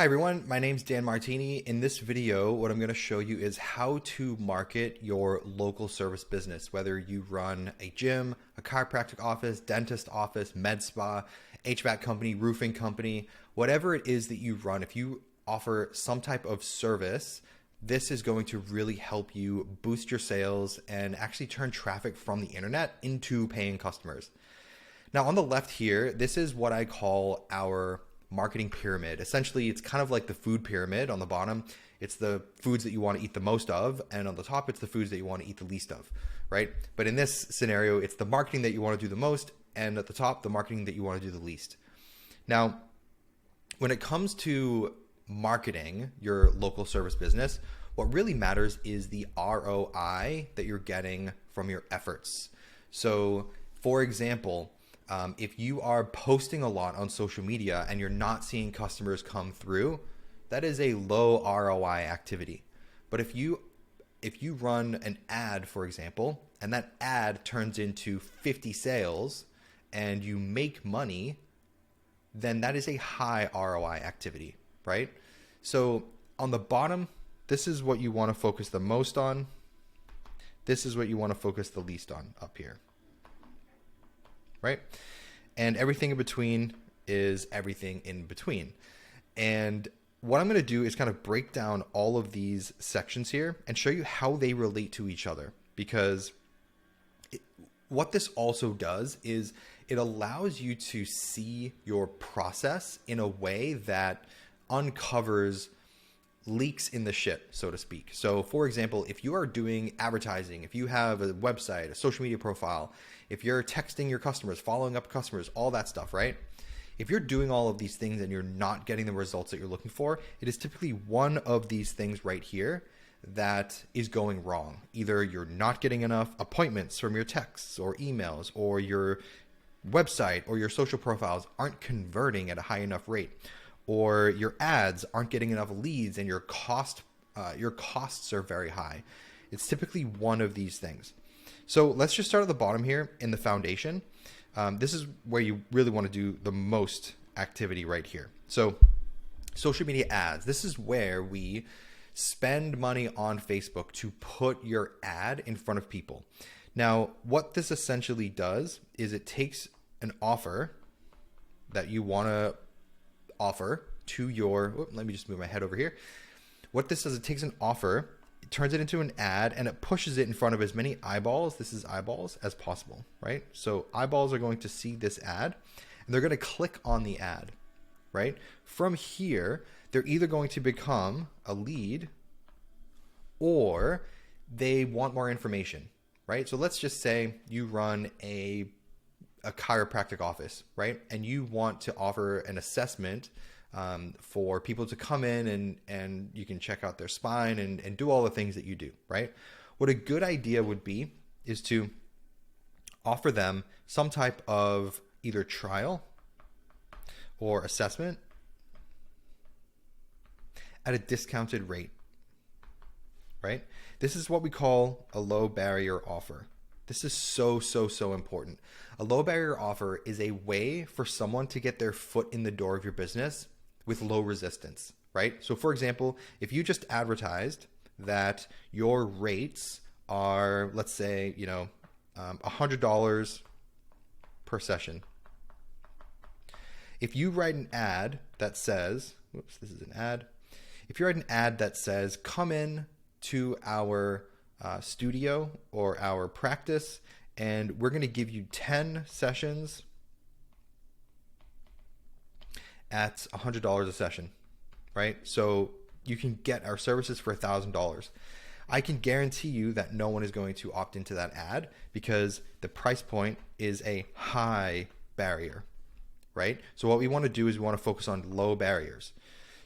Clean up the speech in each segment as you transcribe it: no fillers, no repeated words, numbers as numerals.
Hi everyone, my name's Dan Martini. In this video, what I'm going to show you is how to market your local service business, whether you run a gym, a chiropractic office, dentist office, med spa, HVAC company, roofing company, whatever it is that you run. If you offer some type of service, this is going to really help you boost your sales and actually turn traffic from the internet into paying customers. Now on the left here, this is what I call our marketing pyramid. Essentially, it's kind of like the food pyramid. On the bottom, it's the foods that you want to eat the most of, and on the top, it's the foods that you want to eat the least of, right? But in this scenario, it's the marketing that you want to do the most, and at the top, the marketing that you want to do the least. Now, when it comes to marketing your local service business, what really matters is the ROI that you're getting from your efforts. So, for example, if you are posting a lot on social media and you're not seeing customers come through, that is a low ROI activity. But if you run an ad, for example, and that ad turns into 50 sales and you make money, then that is a high ROI activity, right? So on the bottom, this is what you want to focus the most on. This is what you want to focus the least on up here. Right? And everything in between is everything in between. And what I'm going to do is kind of break down all of these sections here and show you how they relate to each other. Because what this also does is it allows you to see your process in a way that uncovers leaks in the ship, so to speak. So for example, if you are doing advertising, if you have a website, a social media profile, if you're texting your customers, following up customers, all that stuff, right? If you're doing all of these things and you're not getting the results that you're looking for, it is typically one of these things right here that is going wrong. Either you're not getting enough appointments from your texts or emails, or your website or your social profiles aren't converting at a high enough rate, or your ads aren't getting enough leads and your costs are very high. It's typically one of these things. So let's just start at the bottom here in the foundation. This is where you really want to do the most activity right here. So social media ads, this is where we spend money on Facebook to put your ad in front of people. Now, what this essentially does is it takes an offer that you want to offer to your, let me just move my head over here. What this does, it takes an offer, it turns it into an ad, and it pushes it in front of as many eyeballs, this is eyeballs, as possible, right? So eyeballs are going to see this ad and they're going to click on the ad, right? From here, they're either going to become a lead or they want more information, right? So let's just say you run a chiropractic office, right? And you want to offer an assessment for people to come in and you can check out their spine and do all the things that you do, right? What a good idea would be is to offer them some type of either trial or assessment at a discounted rate, right? This is what we call a low barrier offer. This is so important. A low barrier offer is a way for someone to get their foot in the door of your business with low resistance, right? So for example, if you just advertised that your rates are, let's say, $100 per session. If you write an ad that says, whoops, this is an ad. If you write an ad that says, come in to our studio or our practice, and we're going to give you 10 sessions at $100 a session, right? So you can get our services for $1,000. I can guarantee you that no one is going to opt into that ad because the price point is a high barrier, right? So what we want to do is we want to focus on low barriers.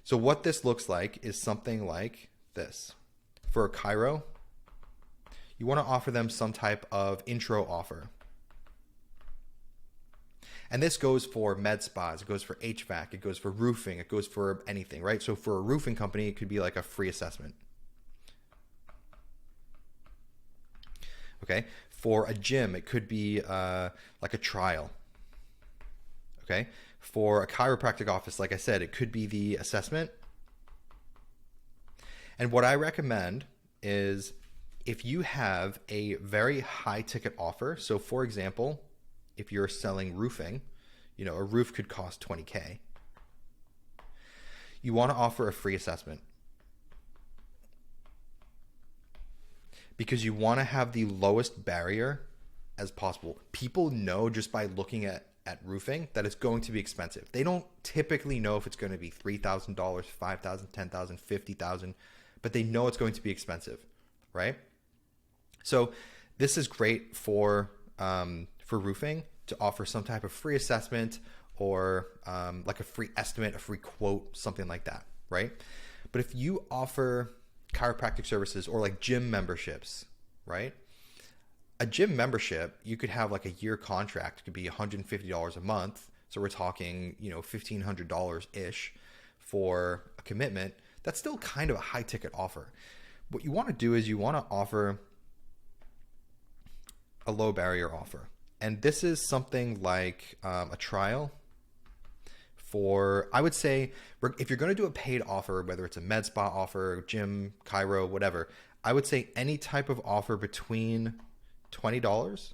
So what this looks like is something like this. For a chiro, you want to offer them some type of intro offer. And this goes for med spas, it goes for HVAC, it goes for roofing, it goes for anything, right? So for a roofing company, it could be like a free assessment. Okay. For a gym, it could be like a trial. Okay. For a chiropractic office, like I said, it could be the assessment And what I recommend is if you have a very high ticket offer. So for example, if you're selling roofing, a roof could cost 20K. You want to offer a free assessment because you want to have the lowest barrier as possible. People know just by looking at roofing that it's going to be expensive. They don't typically know if it's going to be $3,000, $5,000, $10,000, $50,000, but they know it's going to be expensive, right? So this is great for roofing, to offer some type of free assessment or like a free estimate, a free quote, something like that, right? But if you offer chiropractic services or like gym memberships, right? A gym membership, you could have like a year contract. It could be $150 a month. So we're talking, $1,500-ish for a commitment. That's still kind of a high ticket offer. What you want to do is you want to offer a low barrier offer. And this is something like a trial for, I would say, if you're going to do a paid offer, whether it's a med spa offer, gym, chiro, whatever, I would say any type of offer between $20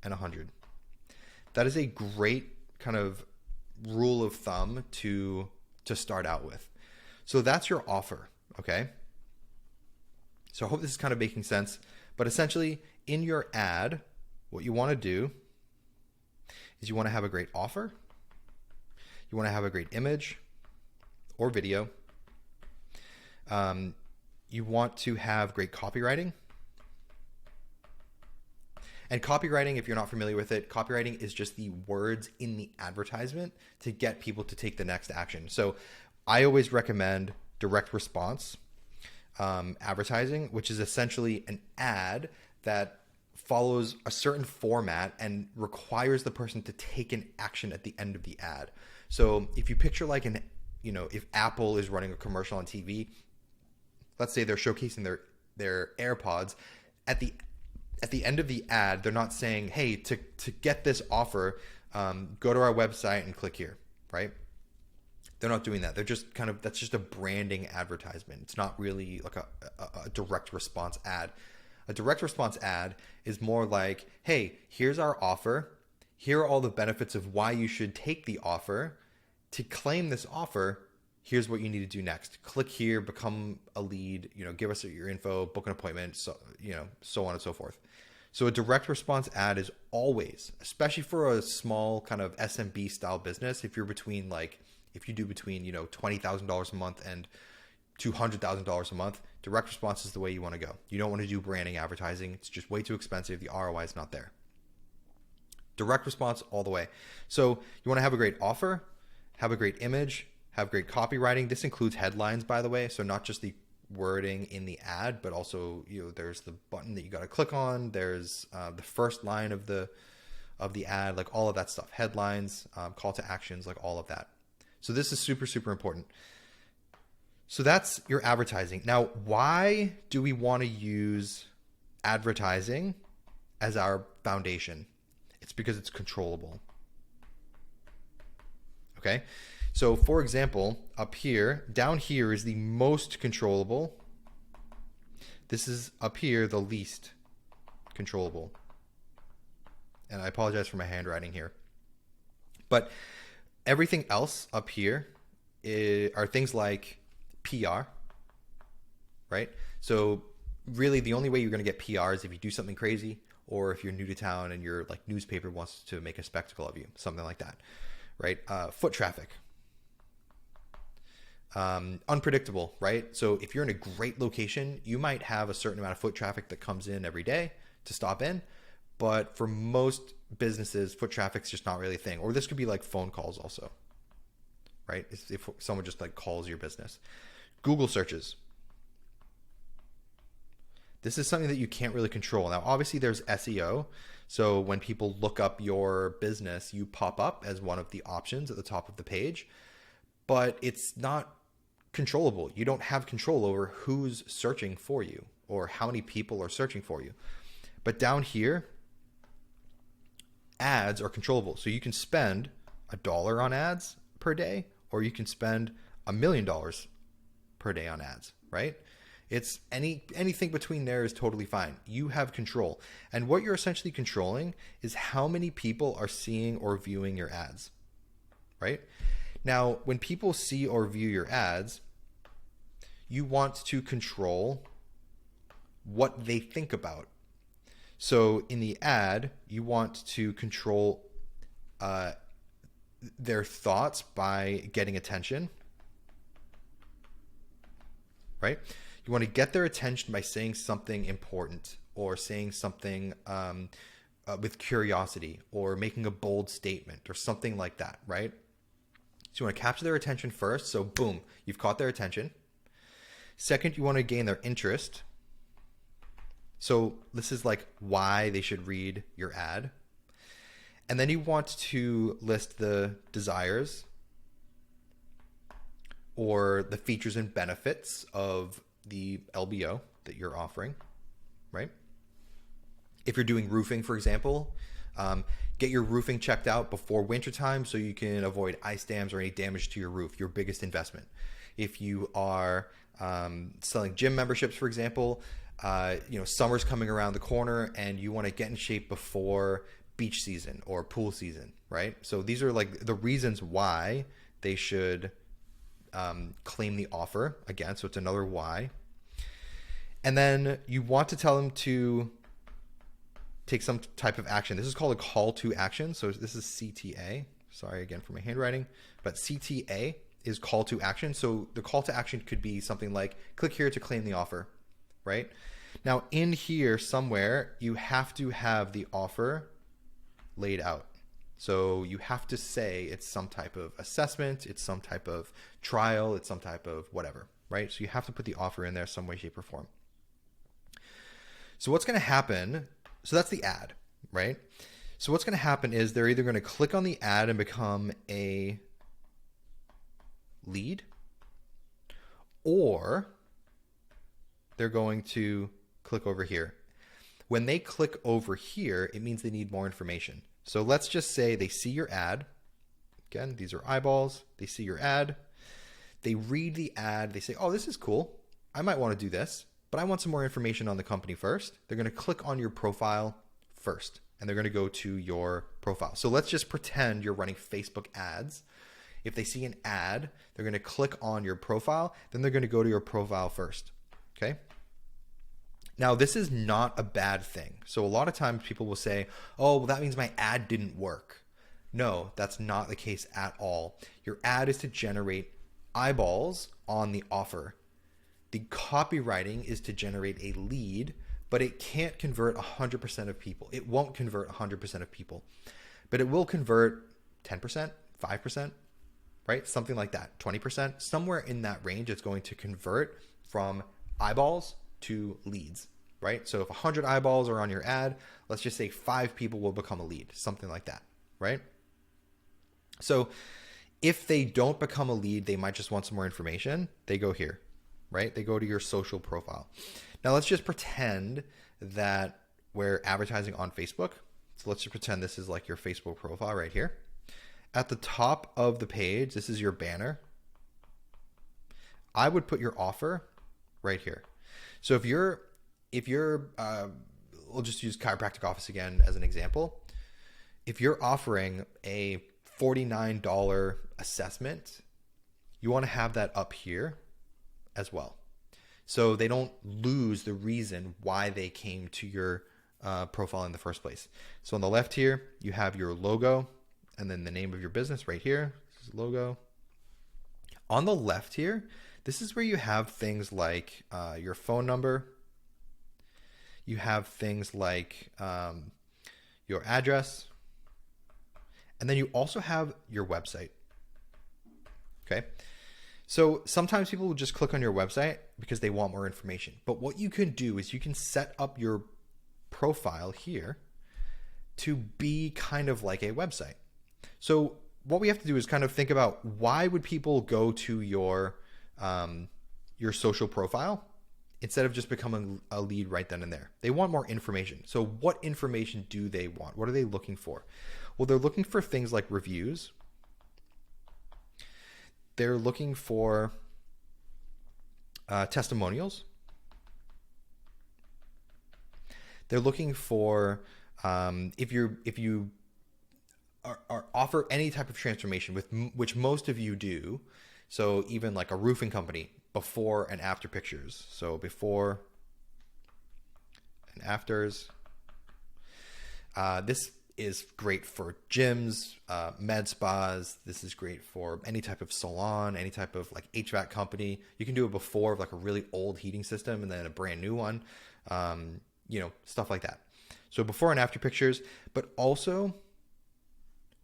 and $100. That is a great kind of rule of thumb to start out with. So that's your offer, okay? So I hope this is kind of making sense. But essentially, in your ad, what you want to do is you want to have a great offer. You want to have a great image or video. You want to have great copywriting. And copywriting, if you're not familiar with it, copywriting is just the words in the advertisement to get people to take the next action. So I always recommend direct response advertising, which is essentially an ad that follows a certain format and requires the person to take an action at the end of the ad. So if you picture like if Apple is running a commercial on TV, let's say they're showcasing their AirPods, at the end of the ad, they're not saying, hey, to get this offer, go to our website and click here, right? They're not doing that. They're just that's just a branding advertisement. It's not really like a direct response ad. A direct response ad is more like, hey, here's our offer. Here are all the benefits of why you should take the offer. To claim this offer, here's what you need to do next. Click here, become a lead, give us your info, book an appointment, so on and so forth. So a direct response ad is always, especially for a small kind of SMB style business, if you do between $20,000 a month and $200,000 a month, direct response is the way you want to go. You don't want to do branding advertising. It's just way too expensive. The ROI is not there. Direct response all the way. So you want to have a great offer, have a great image, have great copywriting. This includes headlines, by the way. So not just the wording in the ad, but also, there's the button that you got to click on. There's the first line of the ad, like all of that stuff, headlines, call to actions, like all of that. So this is super, super important. So that's your advertising. Now, why do we want to use advertising as our foundation? It's because it's controllable. Okay. So for example, up here, down here is the most controllable. This is up here, the least controllable. And I apologize for my handwriting here. But everything else up here are things like PR, right? So really the only way you're going to get PR is if you do something crazy, or if you're new to town and your like newspaper wants to make a spectacle of you, something like that, right? Foot traffic. Unpredictable, right? So if you're in a great location, you might have a certain amount of foot traffic that comes in every day to stop in. But for most businesses, foot traffic's just not really a thing. Or this could be like phone calls also, right? If someone just like calls your business. Google searches. This is something that you can't really control. Now, obviously there's SEO. So when people look up your business, you pop up as one of the options at the top of the page, but it's not controllable. You don't have control over who's searching for you or how many people are searching for you. But down here, ads are controllable. So you can spend $1 on ads per day, or you can spend $1 million per day on ads, right? It's anything between there is totally fine. You have control. And what you're essentially controlling is how many people are seeing or viewing your ads, right? Now, when people see or view your ads, you want to control what they think about. So in the ad, you want to control their thoughts by getting attention, right? You want to get their attention by saying something important or saying something with curiosity or making a bold statement or something like that, right? So you want to capture their attention first. So boom, you've caught their attention. Second, you want to gain their interest. So this is like why they should read your ad. And then you want to list the desires or the features and benefits of the LBO that you're offering, right? If you're doing roofing, for example, get your roofing checked out before wintertime so you can avoid ice dams or any damage to your roof, your biggest investment. If you are selling gym memberships, for example, summer's coming around the corner and you want to get in shape before beach season or pool season, right? So these are like the reasons why they should claim the offer again. So it's another why. And then you want to tell them to take some type of action. This is called a call to action. So this is CTA. Sorry again for my handwriting, but CTA is call to action. So the call to action could be something like click here to claim the offer, right? Now in here somewhere, you have to have the offer laid out. So you have to say it's some type of assessment, it's some type of trial, it's some type of whatever, right? So you have to put the offer in there some way, shape, or form. So what's going to happen, so that's the ad, right? So what's going to happen is they're either going to click on the ad and become a lead, or they're going to click over here. When they click over here, it means they need more information. So let's just say they see your ad. Again, these are eyeballs. They see your ad. They read the ad. They say, oh, this is cool. I might want to do this, but I want some more information on the company first. They're going to click on your profile first, and they're going to go to your profile. So let's just pretend you're running Facebook ads. If they see an ad, they're going to click on your profile. Then they're going to go to your profile first. Okay. Now, this is not a bad thing. So a lot of times people will say, oh, well, that means my ad didn't work. No, that's not the case at all. Your ad is to generate eyeballs on the offer. The copywriting is to generate a lead, but it can't convert 100% of people. It won't convert 100% of people, but it will convert 10%, 5%, right? Something like that, 20%, somewhere in that range. It's going to convert from eyeballs to leads, right? So if 100 eyeballs are on your ad, let's just say 5 people will become a lead, something like that, right? So if they don't become a lead, they might just want some more information. They go here, right? They go to your social profile. Now let's just pretend that we're advertising on Facebook. So let's just pretend this is like your Facebook profile right here. At the top of the page, this is your banner. I would put your offer right here. So if you're, we'll just use chiropractic office again as an example. If you're offering a $49 assessment, you want to have that up here as well. So they don't lose the reason why they came to your profile in the first place. So on the left here, you have your logo and then the name of your business right here. This is logo. On the left here, this is where you have things like your phone number. You have things like your address. And then you also have your website. Okay. So sometimes people will just click on your website because they want more information. But what you can do is you can set up your profile here to be kind of like a website. So what we have to do is kind of think about why would people go to your social profile instead of just becoming a lead right then and there. They want more information. So what information do they want? What are they looking for? Well, they're looking for things like reviews. They're looking for testimonials. They're looking for if you offer any type of transformation, with which most of you do. So even like a roofing company, before and after pictures. So before and afters. This is great for gyms, med spas. This is great for any type of salon, any type of like HVAC company. You can do it before of like a really old heating system and then a brand new one, stuff like that. So before and after pictures, but also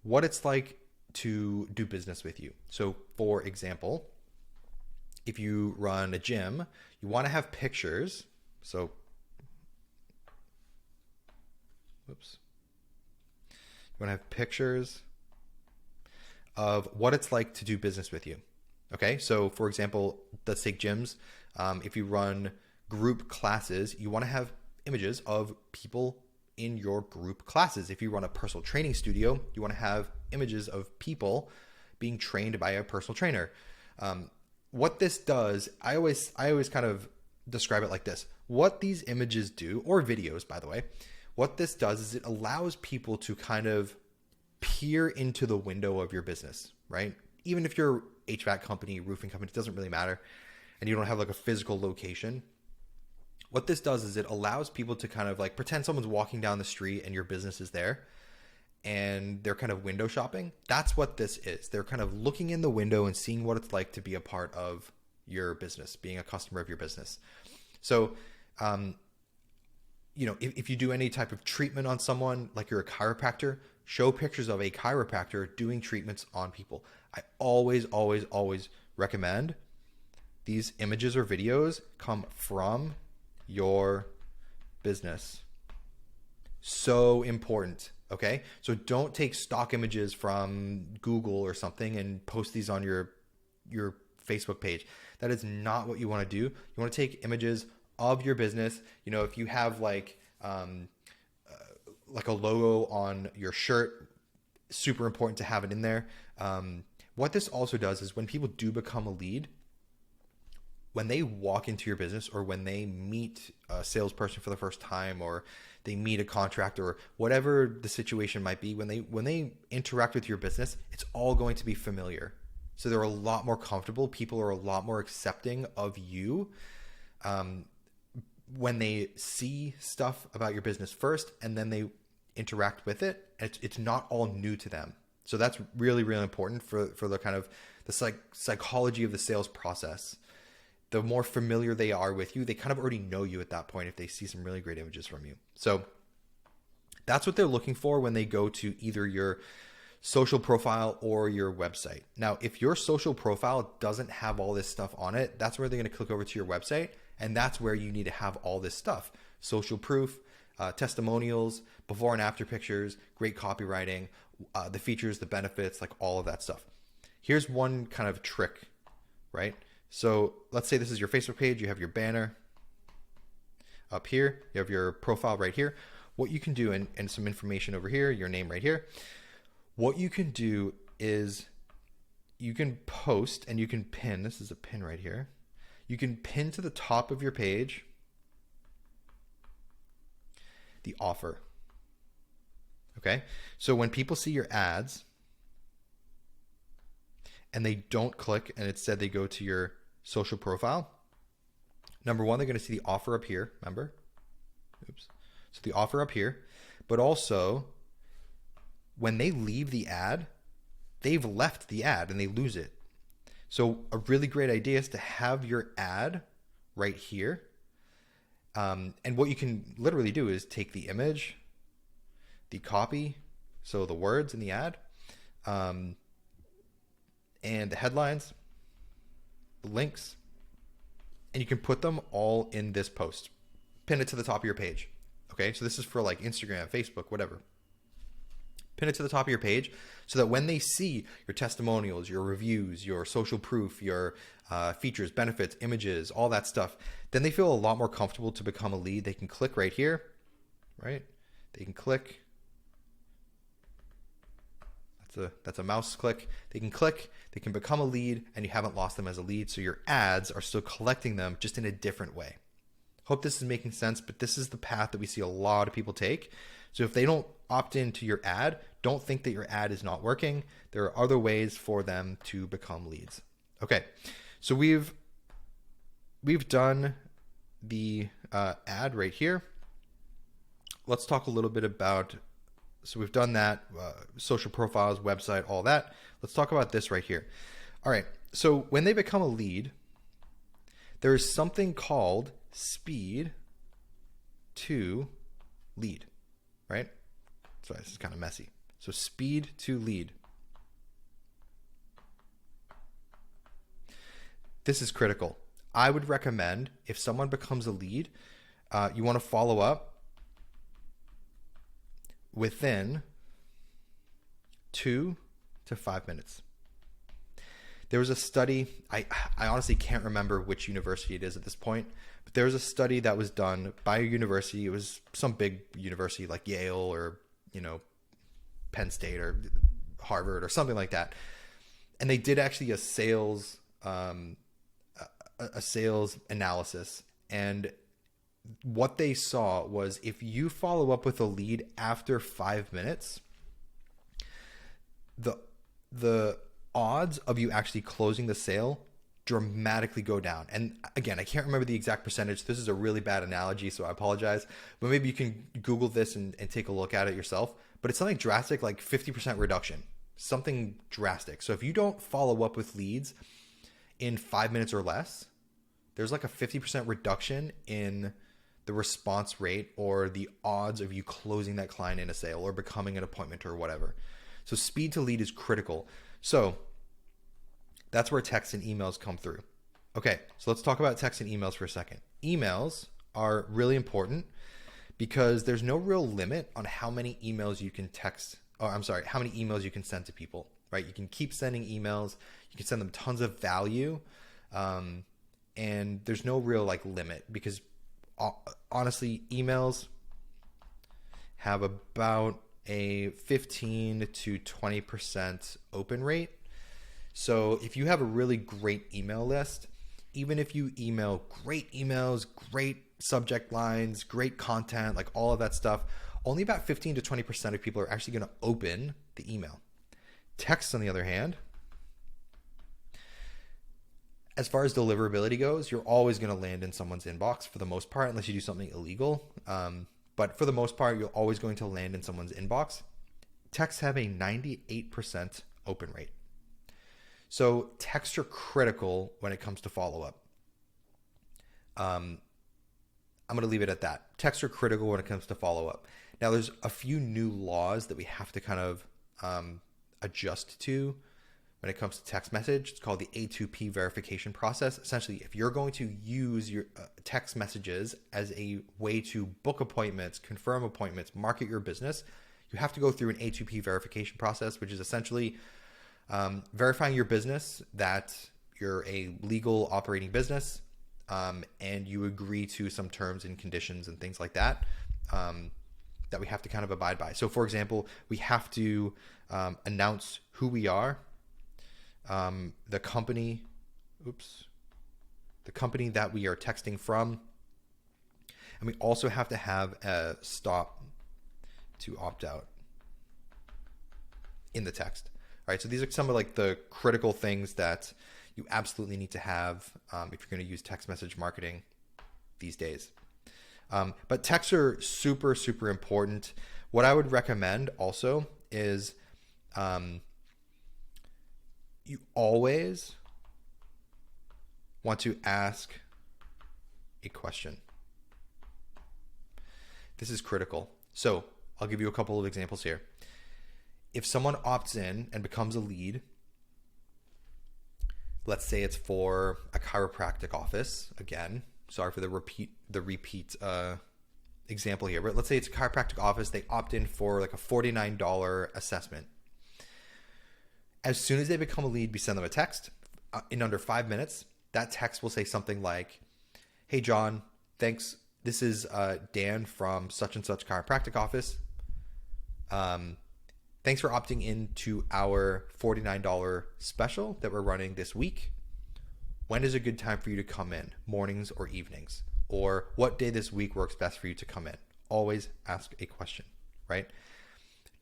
what it's like to do business with you. So for example, if you run a gym, you want to have pictures. So, whoops. You want to have pictures of what it's like to do business with you. Okay, so for example, let's take gyms. If you run group classes, you want to have images of people in your group classes. If you run a personal training studio, you want to have images of people being trained by a personal trainer. What this does, I always kind of describe it like this. What these images do, or videos, by the way, what this does is it allows people to kind of peer into the window of your business, right? Even if you're HVAC company, roofing company, it doesn't really matter, and you don't have like a physical location. What this does is it allows people to kind of like pretend someone's walking down the street and your business is there and they're kind of window shopping. That's what this is. They're kind of looking in the window and seeing what it's like to be a part of your business, being a customer of your business. So, if you do any type of treatment on someone, like you're a chiropractor, show pictures of a chiropractor doing treatments on people. I always recommend these images or videos come from your business. So important. Okay. So don't take stock images from Google or something and post these on your Facebook page. That is not what you want to do. You want to take images of your business. If you have like a logo on your shirt, super important to have it in there. What this also does is when people do become a lead, when they walk into your business or when they meet a salesperson for the first time or they meet a contractor or whatever the situation might be, when they interact with your business, it's all going to be familiar. So they're a lot more comfortable. People are a lot more accepting of you when they see stuff about your business first and then they interact with it. It's not all new to them. So that's really, really important for the kind of the psychology of the sales process. The more familiar they are with you, they kind of already know you at that point if they see some really great images from you. So that's what they're looking for when they go to either your social profile or your website. Now, if your social profile doesn't have all this stuff on it, that's where they're going to click over to your website. And that's where you need to have all this stuff. Social proof, testimonials, before and after pictures, great copywriting, the features, the benefits, like all of that stuff. Here's one kind of trick, right? So let's say this is your Facebook page. You have your banner up here. You have your profile right here. What you can do, and some information over here, your name right here. What you can do is you can post and you can pin. This is a pin right here. You can pin to the top of your page the offer. Okay. So when people see your ads and they don't click and instead they go to your social profile, number one, they're going to see the offer up here. Remember? Oops. So the offer up here, but also when they leave the ad, they've left the ad and they lose it. So a really great idea is to have your ad right here. And what you can literally do is take the image, the copy, so the words in the ad, and the headlines, the links, and you can put them all in this post. Pin it to the top of your page. Okay, so this is for like Instagram, Facebook, whatever. Pin it to the top of your page so that when they see your testimonials, your reviews, your social proof, your features, benefits, images, all that stuff, then they feel a lot more comfortable to become a lead. They can click right here, right? They can click. That's a mouse click. They can click, they can become a lead, and you haven't lost them as a lead. So your ads are still collecting them just in a different way. Hope this is making sense, but this is the path that we see a lot of people take. So if they don't opt into your ad, don't think that your ad is not working. There are other ways for them to become leads. Okay, so we've done the ad right here. Let's talk a little bit about, so we've done that, social profiles, website, all that. Let's talk about this right here. All right, so when they become a lead, there is something called speed to lead, right? Sorry, this is kind of messy. So speed to lead. This is critical. I would recommend if someone becomes a lead, you want to follow up within 2 to 5 minutes. There was a study, I honestly can't remember which university it is at this point, but there was a study that was done by a university. It was some big university like Yale or, Penn State or Harvard or something like that. And they did actually a sales analysis. And what they saw was if you follow up with a lead after 5 minutes, the odds of you actually closing the sale dramatically go down. And again, I can't remember the exact percentage. This is a really bad analogy, so I apologize. But maybe you can Google this and take a look at it yourself. But it's something drastic, like 50% reduction, something drastic. So if you don't follow up with leads in 5 minutes or less, there's like a 50% reduction in the response rate or the odds of you closing that client in a sale or becoming an appointment or whatever. So speed to lead is critical. So that's where texts and emails come through. Okay, so let's talk about texts and emails for a second. Emails are really important because there's no real limit on how many emails you can how many emails you can send to people, right? You can keep sending emails. You can send them tons of value. And there's no real limit because honestly, emails have about a 15 to 20% open rate. So if you have a really great email list, even if you email great emails, great subject lines, great content, like all of that stuff, only about 15 to 20% of people are actually going to open the email. Text, on the other hand, as far as deliverability goes, you're always going to land in someone's inbox for the most part, unless you do something illegal. But for the most part, you're always going to land in someone's inbox. Texts have a 98% open rate. So texts are critical when it comes to follow-up. I'm going to leave it at that. Texts are critical when it comes to follow-up. Now, there's a few new laws that we have to kind of adjust to when it comes to text message. It's called the A2P verification process. Essentially, if you're going to use your text messages as a way to book appointments, confirm appointments, market your business, you have to go through an A2P verification process, which is essentially verifying your business, that you're a legal operating business, and you agree to some terms and conditions and things like that, that we have to kind of abide by. So for example, we have to announce who we are, the company that we are texting from, and we also have to have a stop to opt out in the text. All right, so these are some of the critical things that you absolutely need to have if you're going to use text message marketing these days. But texts are super, super important. What I would recommend also is you always want to ask a question. This is critical. So I'll give you a couple of examples here. If someone opts in and becomes a lead, let's say it's for a chiropractic office. Again, sorry for the repeat example here, but let's say it's a chiropractic office. They opt in for a $49 assessment. As soon as they become a lead, we send them a text in under 5 minutes. That text will say something like, "Hey John, thanks. This is Dan from such and such chiropractic office. Thanks for opting into our $49 special that we're running this week. When is a good time for you to come in, mornings or evenings?" Or what day this week works best for you to come in? Always ask a question, right?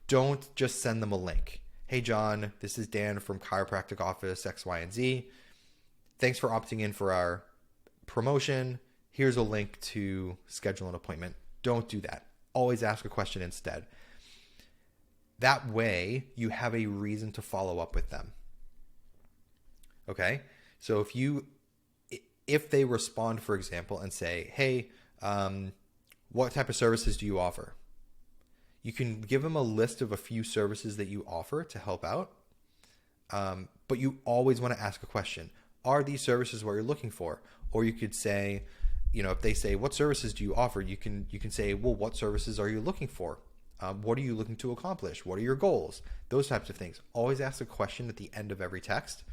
Don't just send them a link. Hey, John, this is Dan from Chiropractic Office X, Y, and Z. Thanks for opting in for our promotion. Here's a link to schedule an appointment. Don't do that. Always ask a question instead. That way, you have a reason to follow up with them. Okay? So if they respond, for example, and say, hey, what type of services do you offer? You can give them a list of a few services that you offer to help out. But you always want to ask a question. Are these services what you're looking for? Or you could say, if they say, what services do you offer? You can say, well, what services are you looking for? What are you looking to accomplish? What are your goals? Those types of things. Always ask a question at the end of every text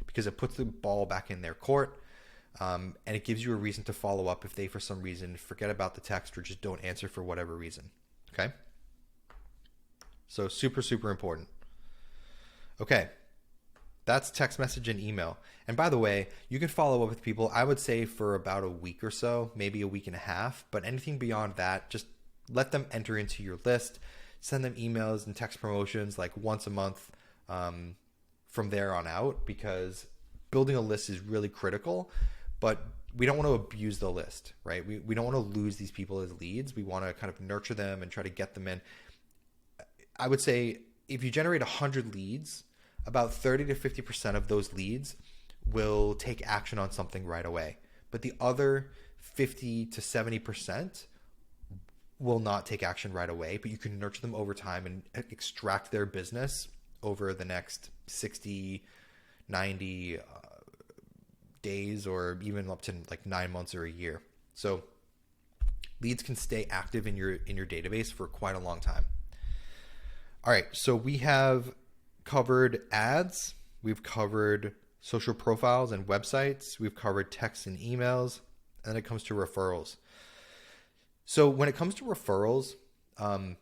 because it puts the ball back in their court. And it gives you a reason to follow up if they, for some reason, forget about the text or just don't answer for whatever reason. Okay? So super, super important. Okay. That's text message and email. And by the way, you can follow up with people, I would say for about a week or so, maybe a week and a half. But anything beyond that, just let them enter into your list. Send them emails and text promotions like once a month from there on out, because building a list is really critical. But we don't want to abuse the list, right? We don't want to lose these people as leads. We want to kind of nurture them and try to get them in. I would say if you generate 100 leads, about 30 to 50% of those leads will take action on something right away. But the other 50 to 70% will not take action right away, but you can nurture them over time and extract their business over the next 60, 90 days, or even up to like 9 months or a year. So leads can stay active in your database for quite a long time. All right, so we have covered ads, we've covered social profiles and websites, we've covered texts and emails, and then it comes to referrals. So when it comes to referrals, I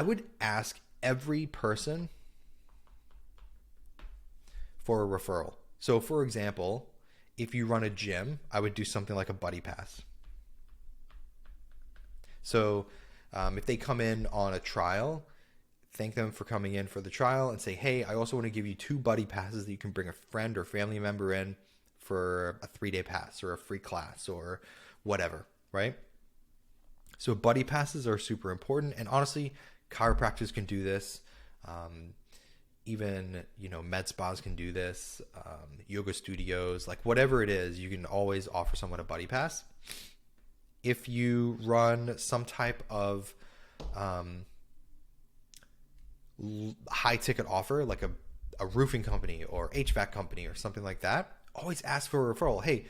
would ask every person for a referral. So for example, if you run a gym, I would do something like a buddy pass. So if they come in on a trial, thank them for coming in for the trial and say, hey, I also want to give you 2 buddy passes that you can bring a friend or family member in for a 3-day pass or a free class or whatever, right? So buddy passes are super important. And honestly, chiropractors can do this. Even, med spas can do this. Yoga studios, like whatever it is, you can always offer someone a buddy pass. If you run some type of high ticket offer, like a roofing company or HVAC company or something like that, always ask for a referral. Hey,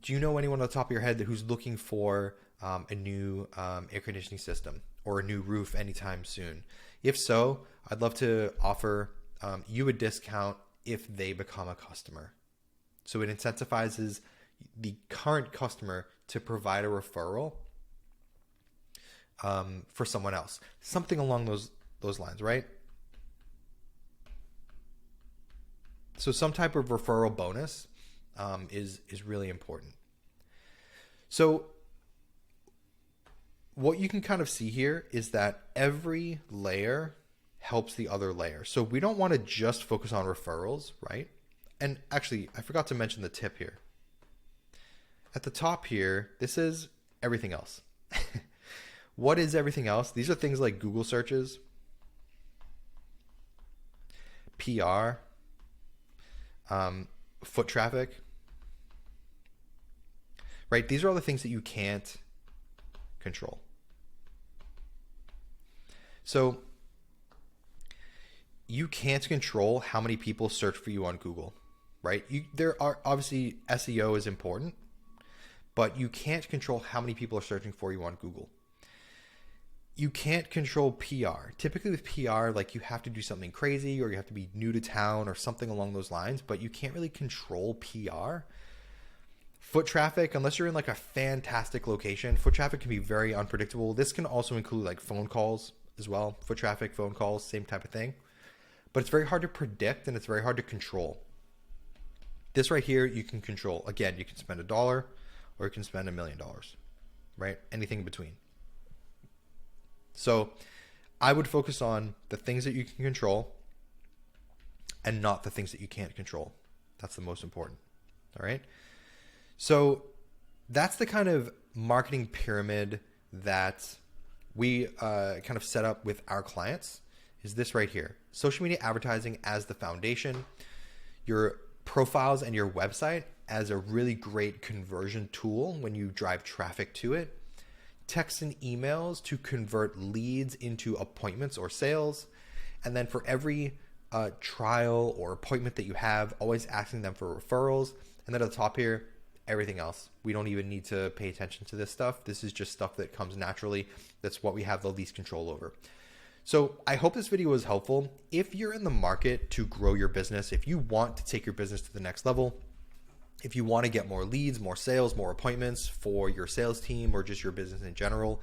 do you know anyone on the top of your head who's looking for a new air conditioning system or a new roof anytime soon? If so, I'd love to offer you a discount if they become a customer. So it incentivizes the current customer to provide a referral for someone else. Something along those lines, right? So some type of referral bonus is really important. So what you can kind of see here is that every layer helps the other layer. So we don't want to just focus on referrals, right? And actually, I forgot to mention the tip here. At the top here, this is everything else. What is everything else? These are things like Google searches, PR, foot traffic, right? These are all the things that you can't control. So you can't control how many people search for you on Google, right? There are obviously SEO is important, but you can't control how many people are searching for you on Google. You can't control PR. Typically with PR, like you have to do something crazy or you have to be new to town or something along those lines, but you can't really control PR. Foot traffic, unless you're in like a fantastic location, foot traffic can be very unpredictable. This can also include like phone calls as well. Foot traffic, phone calls, same type of thing. But it's very hard to predict and it's very hard to control. This right here, you can control. Again, you can spend $1 or you can spend $1 million, right? Anything in between. So I would focus on the things that you can control and not the things that you can't control. That's the most important. All right. So that's the kind of marketing pyramid that we kind of set up with our clients, is this right here. Social media advertising as the foundation, your profiles and your website as a really great conversion tool when you drive traffic to it, texts and emails to convert leads into appointments or sales, and then for every trial or appointment that you have, always asking them for referrals. And then at the top here, everything else. We don't even need to pay attention to this stuff. This is just stuff that comes naturally. That's what we have the least control over. So I hope this video was helpful. If you're in the market to grow your business, if you want to take your business to the next level, if you want to get more leads, more sales, more appointments for your sales team or just your business in general,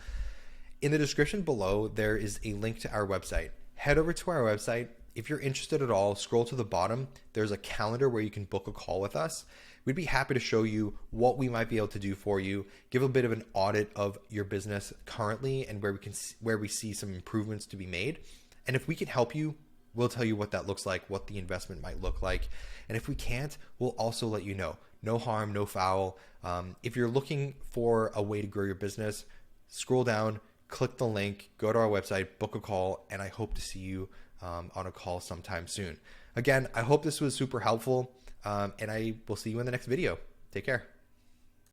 in the description below, there is a link to our website. Head over to our website. If you're interested at all, scroll to the bottom. There's a calendar where you can book a call with us. We'd be happy to show you what we might be able to do for you, give a bit of an audit of your business currently and where we see some improvements to be made. And if we can help you, we'll tell you what that looks like, what the investment might look like. And if we can't, we'll also let you know. No harm, no foul. If you're looking for a way to grow your business, scroll down, click the link, go to our website, book a call, and I hope to see you on a call sometime soon. Again, I hope this was super helpful, and I will see you in the next video. Take care.